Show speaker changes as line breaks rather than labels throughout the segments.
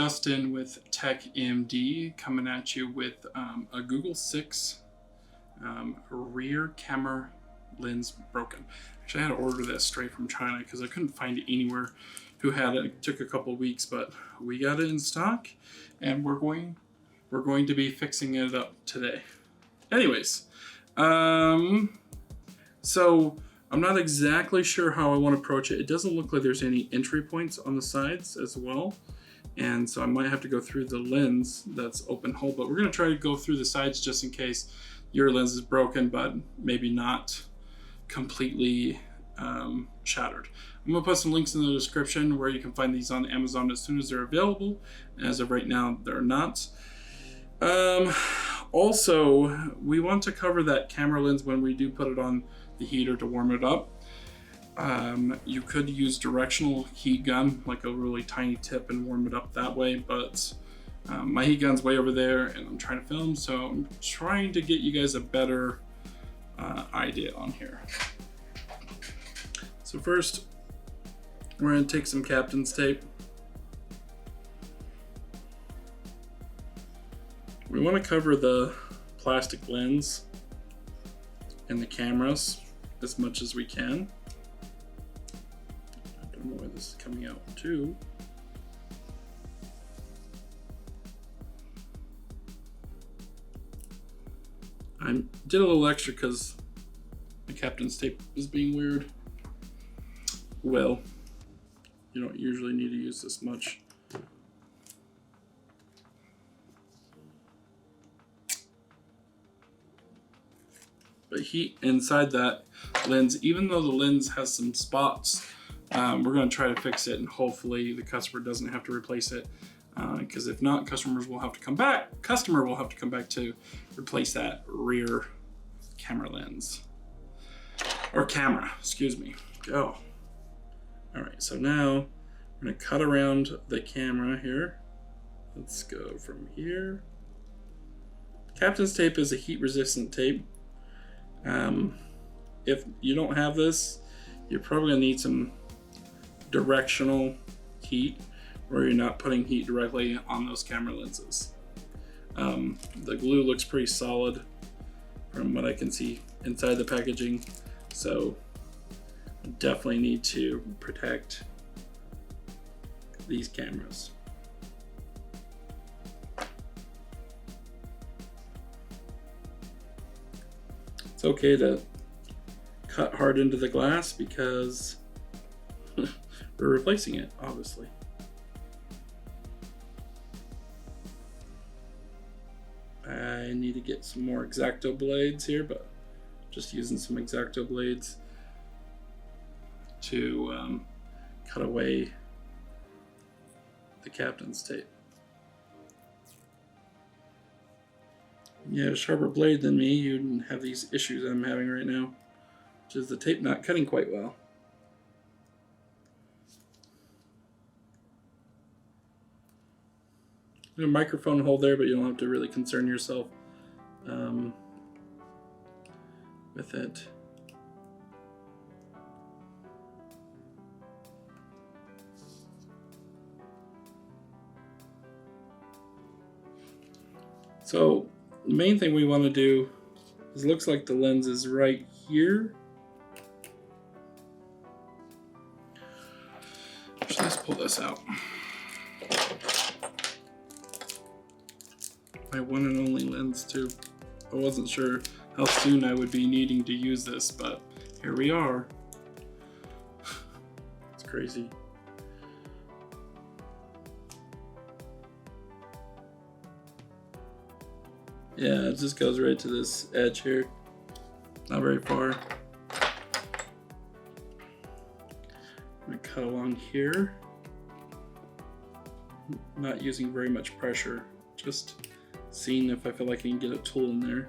Dustin with Tech AMD coming at you with a Google 6 rear camera lens broken. Actually, I had to order this straight from China because I couldn't find it anywhere who had it. It took a couple of weeks, but we got it in stock, and we're going to be fixing it up today. Anyways, so I'm not exactly sure how I want to approach it. It doesn't look like there's any entry points on the sides as well. And so I might have to go through the lens that's open hole, but we're going to try to go through the sides just in case your lens is broken, but maybe not completely shattered. I'm going to put some links in the description where you can find these on Amazon as soon as they're available. As of right now, they're not. Also, we want to cover that camera lens when we do put it on the heater to warm it up. You could use directional heat gun, like a really tiny tip, and warm it up that way, but my heat gun's way over there and I'm trying to film, so I'm trying to get you guys a better idea on here. So first, we're going to take some captain's tape. We want to cover the plastic lens and the cameras as much as we can. I don't know why this is coming out too. I did a little extra because the captain's tape is being weird. Well, you don't usually need to use this much. But heat inside that lens, even though the lens has some spots, we're going to try to fix it, and hopefully the customer doesn't have to replace it. Because if not, customer will have to come back to replace that rear camera lens. Or camera, excuse me. Go. Alright, so now we're going to cut around the camera here. Let's go from here. Captain's tape is a heat resistant tape. If you don't have this, you're probably going to need some directional heat, where you're not putting heat directly on those camera lenses. The glue looks pretty solid from what I can see inside the packaging, so I definitely need to protect these cameras. It's okay to cut hard into the glass because we're replacing it, obviously. I need to get some more X-Acto blades here, but just using some X-Acto blades to cut away the captain's tape. Yeah, a sharper blade than me, you wouldn't have these issues I'm having right now, which is the tape not cutting quite well. A microphone hole there, but you don't have to really concern yourself with it. So the main thing we want to do is, it looks like the lens is right here. Actually, let's pull this out. My one and only lens too. I wasn't sure how soon I would be needing to use this, but here we are. It's crazy. Yeah, it just goes right to this edge here. Not very far. I'm gonna cut along here. Not using very much pressure, just seeing if I feel like I can get a tool in there.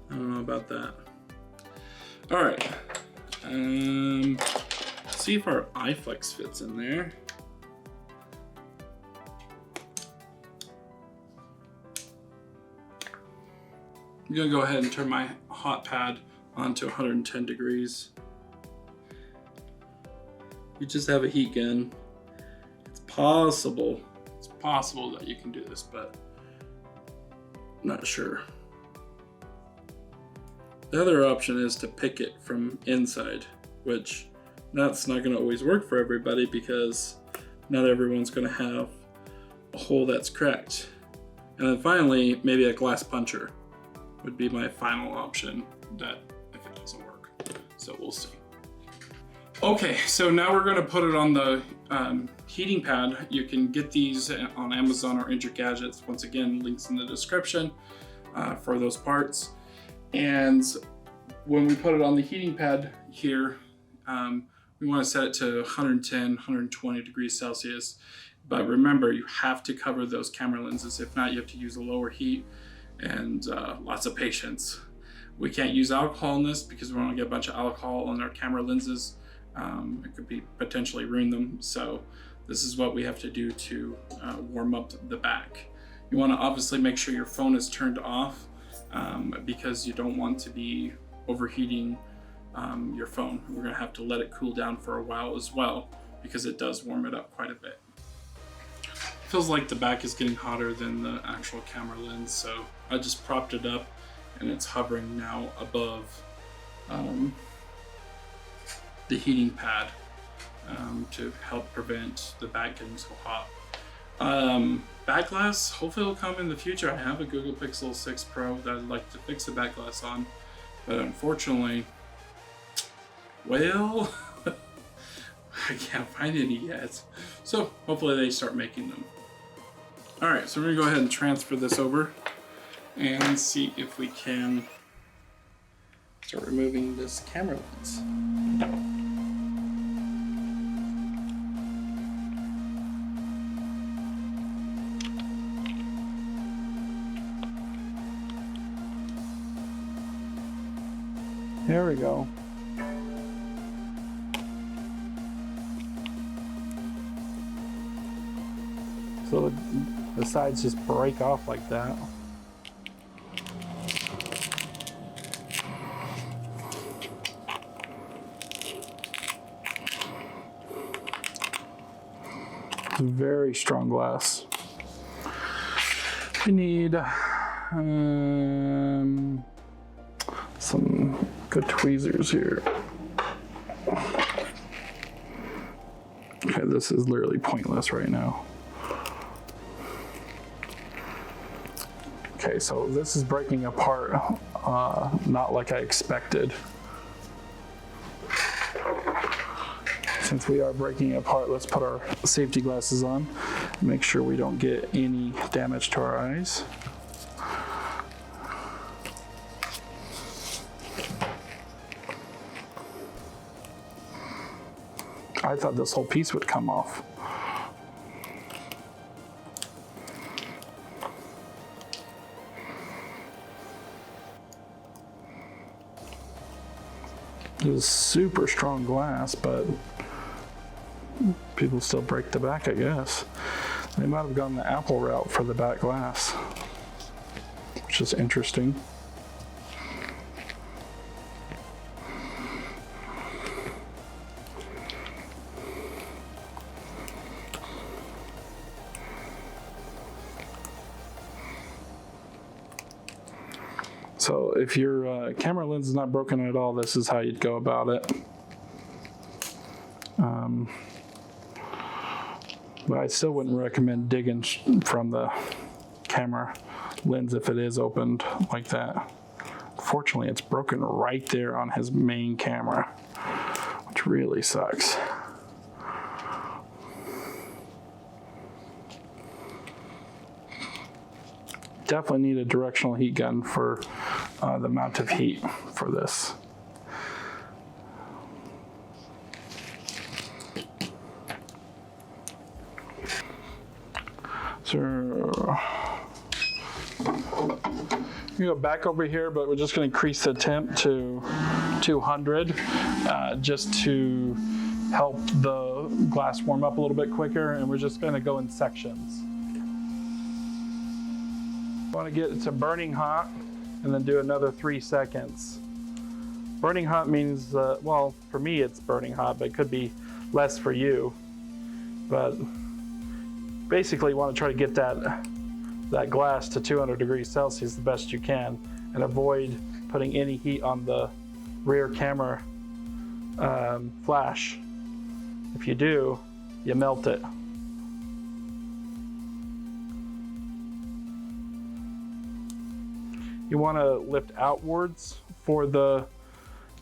I don't know about that. All right, see if our iFlex fits in there. I'm gonna go ahead and turn my hot pad on to 110 degrees. You just have a heat gun. It's possible that you can do this, but not sure. The other option is to pick it from inside, which that's not going to always work for everybody because not everyone's going to have a hole that's cracked. And then finally, maybe a glass puncher would be my final option that if it doesn't work. So we'll see. Okay, so now we're going to put it on the heating pad. You can get these on Amazon or Injured Gadgets. Once again, links in the description for those parts. And when we put it on the heating pad here, we want to set it to 110, 120 degrees Celsius. But remember, you have to cover those camera lenses. If not, you have to use a lower heat and lots of patience. We can't use alcohol in this because we want to get a bunch of alcohol on our camera lenses. It could be potentially ruin them. So this is what we have to do to warm up the back. You want to obviously make sure your phone is turned off because you don't want to be overheating your phone. We're going to have to let it cool down for a while as well because it does warm it up quite a bit. Feels like the back is getting hotter than the actual camera lens, so I just propped it up and it's hovering now above the heating pad to help prevent the back getting so hot. Back glass, hopefully it'll come in the future. I have a Google Pixel 6 Pro that I'd like to fix the back glass on, but unfortunately, well, I can't find any yet. So hopefully they start making them. All right, so we're gonna go ahead and transfer this over and see if we can start removing this camera lens. There we go. So the sides just break off like that. It's very strong glass. We need some good tweezers here. Okay, this is literally pointless right now. Okay, so this is breaking apart, not like I expected. Since we are breaking apart, let's put our safety glasses on and make sure we don't get any damage to our eyes. I thought this whole piece would come off. It was super strong glass, but people still break the back, I guess. They might have gone the Apple route for the back glass, which is interesting. So if your camera lens is not broken at all, this is how you'd go about it. But I still wouldn't recommend digging from the camera lens if it is opened like that. Fortunately, it's broken right there on his main camera, which really sucks. Definitely need a directional heat gun for the amount of heat for this. So we go back over here, but we're just going to increase the temp to 200 just to help the glass warm up a little bit quicker, and we're just going to go in sections. Want to get it to burning hot and then do another 3 seconds. Burning hot means, well, for me it's burning hot, but it could be less for you. But basically you want to try to get that glass to 200 degrees Celsius the best you can, and avoid putting any heat on the rear camera flash. If you do, you melt it. You want to lift outwards for the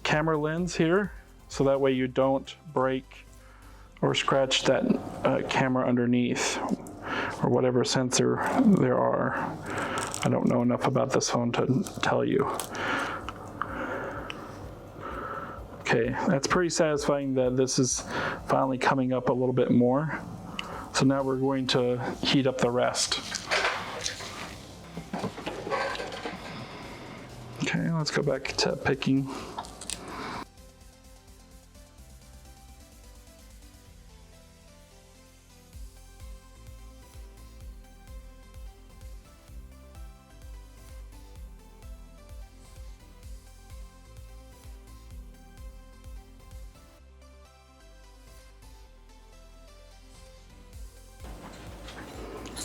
camera lens here, so that way you don't break or scratch that camera underneath, or whatever sensor there are. I don't know enough about this phone to tell you. Okay, that's pretty satisfying that this is finally coming up a little bit more. So now we're going to heat up the rest. Okay, let's go back to picking.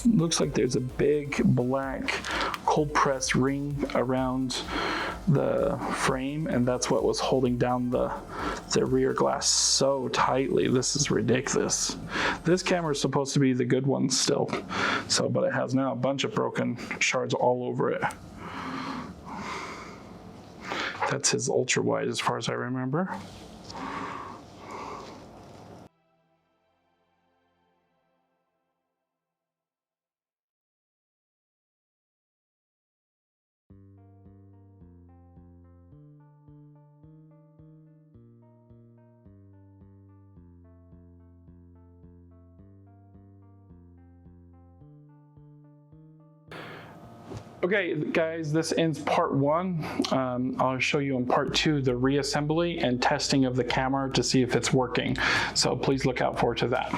Looks like there's a big black cold press ring around the frame, and that's what was holding down the rear glass so tightly. This is ridiculous. This camera is supposed to be the good one still, but it has now a bunch of broken shards all over it. That's his ultra wide as far as I remember. Okay, guys, this ends part one. I'll show you in part two the reassembly and testing of the camera to see if it's working. So please look out forward to that.